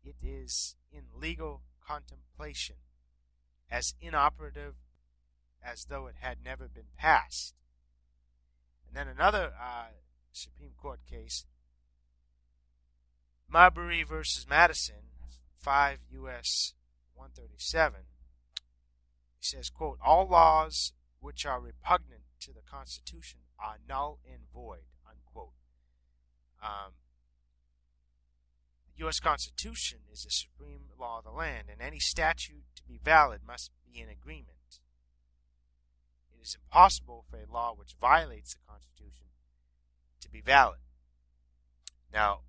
it is in legal contemplation, as inoperative as though it had never been passed. And then another Supreme Court case, Marbury versus Madison, 5 U.S. 137, he says, quote, all laws which are repugnant to the Constitution are null and void, unquote. The U.S. Constitution is the supreme law of the land, and any statute to be valid must be in agreement. It is impossible for a law which violates the Constitution to be valid. Now,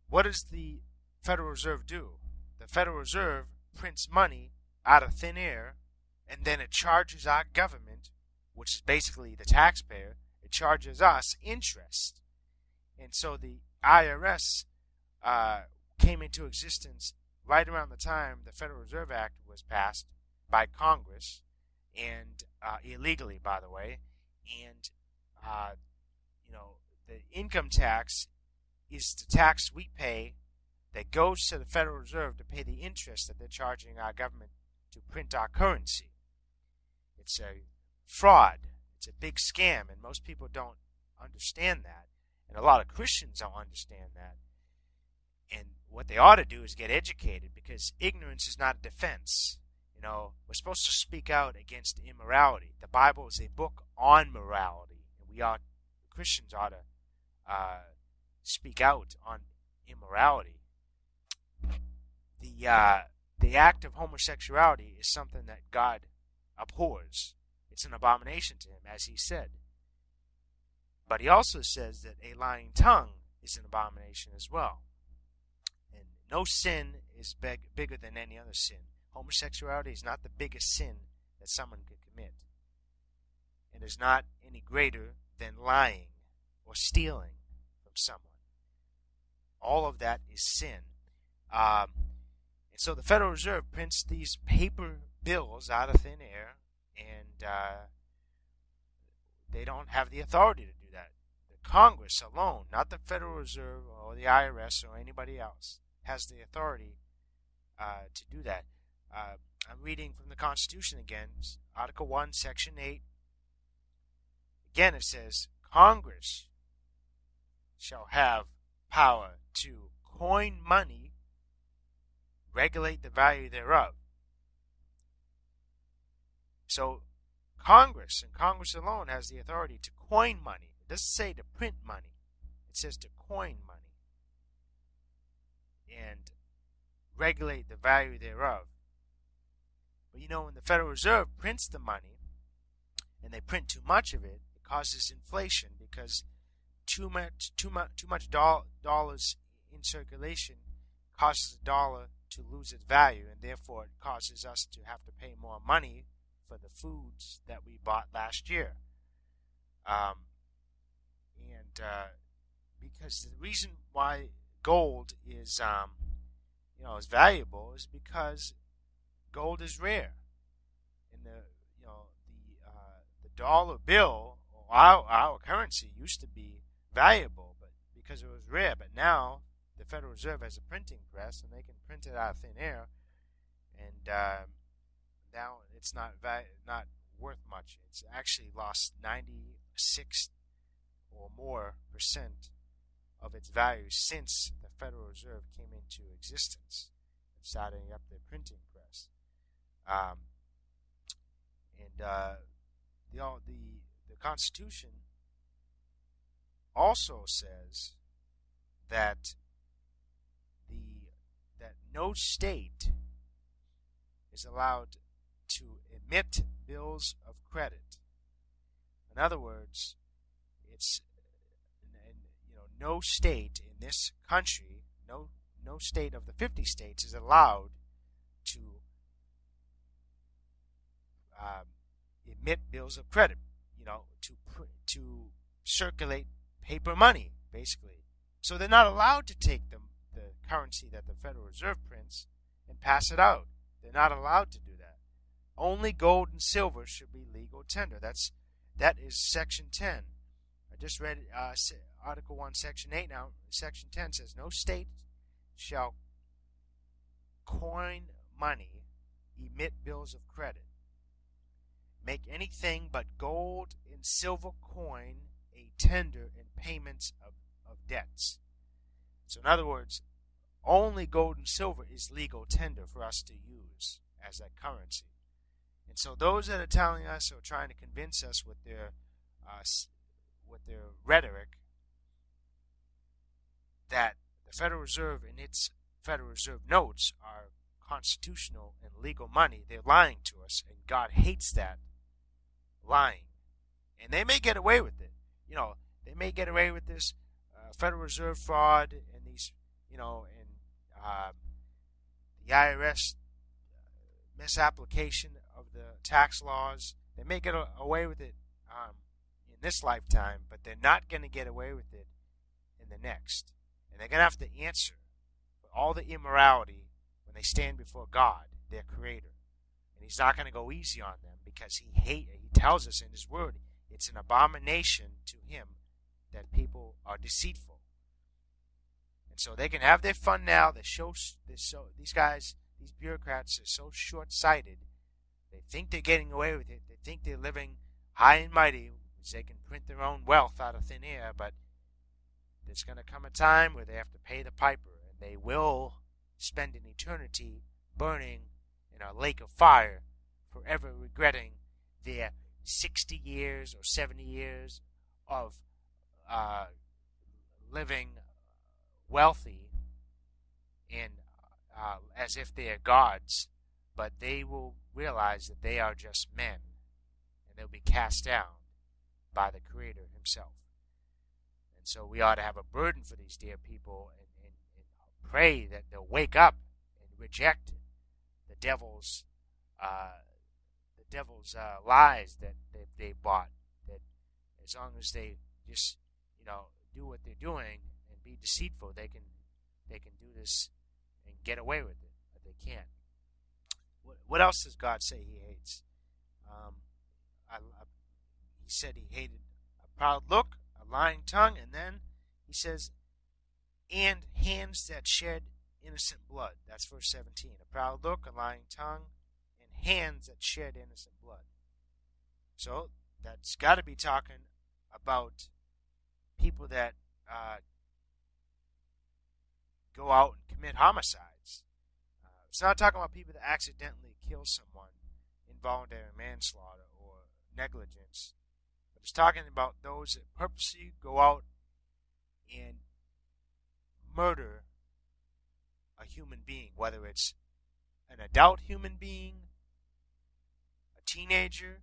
what does the Federal Reserve do? The Federal Reserve prints money out of thin air, and then it charges our government, which is basically the taxpayer, it charges us interest. And so the IRS came into existence right around the time the Federal Reserve Act was passed by Congress, and illegally, by the way. And the income tax is the tax we pay that goes to the Federal Reserve to pay the interest that they're charging our government to print our currency. It's a fraud. It's a big scam, and most people don't understand that. And a lot of Christians don't understand that. And what they ought to do is get educated, because ignorance is not a defense. We're supposed to speak out against immorality. The Bible is a book on morality, and Christians ought to speak out on immorality. The act of homosexuality is something that God abhors. It's an abomination to him, as he said. But he also says that a lying tongue is an abomination as well. And no sin is bigger than any other sin. Homosexuality is not the biggest sin that someone could commit. It is not any greater than lying or stealing from someone. All of that is sin. And so the Federal Reserve prints these paper bills out of thin air, and they don't have the authority to do that. The Congress alone, not the Federal Reserve or the IRS or anybody else, has the authority to do that. I'm reading from the Constitution again, Article 1, Section 8. Again, it says, Congress shall have power to coin money, regulate the value thereof. So Congress, and Congress alone, has the authority to coin money. It doesn't say to print money. It says to coin money and regulate the value thereof. But when the Federal Reserve prints the money, and they print too much of it, it causes inflation, because too much dollars in circulation causes the dollar to lose its value, and therefore it causes us to have to pay more money for the foods that we bought last year. Because the reason why gold is is valuable is because gold is rare, and the dollar bill, our currency, used to be valuable, but because it was rare. But now the Federal Reserve has a printing press, and they can print it out of thin air, and now it's not worth much. It's actually lost 96 or more % of its value since the Federal Reserve came into existence and starting up the printing press. The Constitution also says that no state is allowed to emit bills of credit. In other words, it's no state in this country, no state of the 50 states is allowed to emit bills of credit, to circulate paper money, basically. So they're not allowed to take the currency that the Federal Reserve prints and pass it out. They're not allowed to do that. Only gold and silver should be legal tender. That is Section 10. I just read Article 1, Section 8 now. Section 10 says, no state shall coin money, emit bills of credit, make anything but gold and silver coin a tender in payments of debts. So in other words, only gold and silver is legal tender for us to use as a currency. And so those that are telling us or trying to convince us with their rhetoric that the Federal Reserve and its Federal Reserve notes are constitutional and legal money, they're lying to us, and God hates that lying. And they may get away with it. They may get away with this Federal Reserve fraud and these, and the IRS misapplication of the tax laws. They may get away with it in this lifetime, but they're not going to get away with it in the next. And they're going to have to answer for all the immorality when they stand before God, their Creator. And He's not going to go easy on them because He tells us in His Word it's an abomination to Him that people are deceitful. And so they can have their fun now. These guys, these bureaucrats are so short-sighted. They think they're getting away with it. They think they're living high and mighty, because they can print their own wealth out of thin air. But there's going to come a time where they have to pay the piper, and they will spend an eternity burning in a lake of fire, forever regretting their 60 years or 70 years of living wealthy and as if they are gods, but they will realize that they are just men, and they'll be cast down by the Creator Himself. And so we ought to have a burden for these dear people and pray that they'll wake up and reject the devil's lies that they bought. That as long as they just do what they're doing and be deceitful, they can do this and get away with it, but they can't. What else does God say He hates? He said He hated a proud look, a lying tongue, and then He says, and hands that shed innocent blood. That's verse 17. A proud look, a lying tongue, and hands that shed innocent blood. So that's got to be talking about people that go out and commit homicides. It's not talking about people that accidentally kill someone, involuntary manslaughter or negligence. But it's talking about those that purposely go out and murder a human being, whether it's an adult human being, a teenager,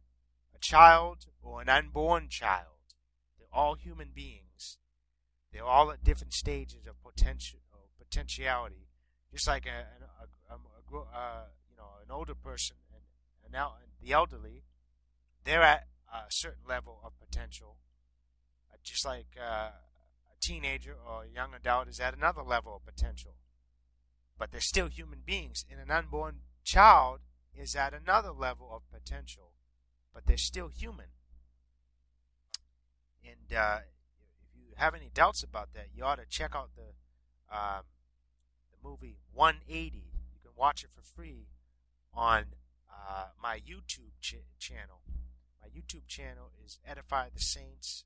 a child, or an unborn child. They're all human beings. They're all at different stages of potentiality. Just like an older person and the elderly, they're at a certain level of potential. Just like a teenager or a young adult is at another level of potential. But they're still human beings. And an unborn child is at another level of potential. But they're still human. And if you have any doubts about that, you ought to check out the movie 180. You can watch it for free on my YouTube channel. My YouTube channel is Edify the Saints.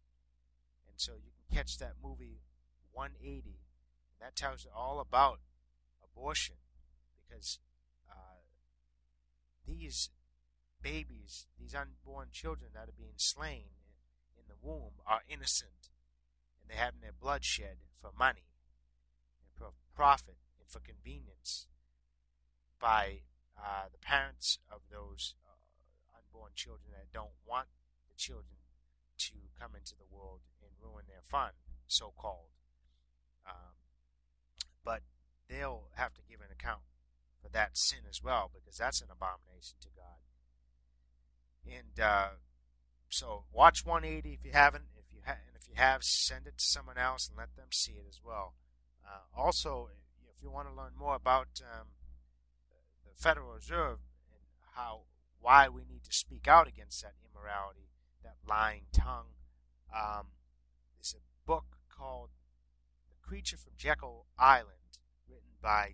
And so you can catch that movie 180. That tells you all about abortion, because these babies, these unborn children that are being slain in the womb are innocent, and they're having their blood shed for money and for profit and for convenience by the parents of those unborn children that don't want the children to come into the world and ruin their fun, so-called. But they'll have to give an account for that sin as well, because that's an abomination to God. And so watch 180 if you haven't. And if you have, send it to someone else and let them see it as well. Also, if you want to learn more about the Federal Reserve and why we need to speak out against that immorality, that lying tongue, is a book called The Creature from Jekyll Island, written by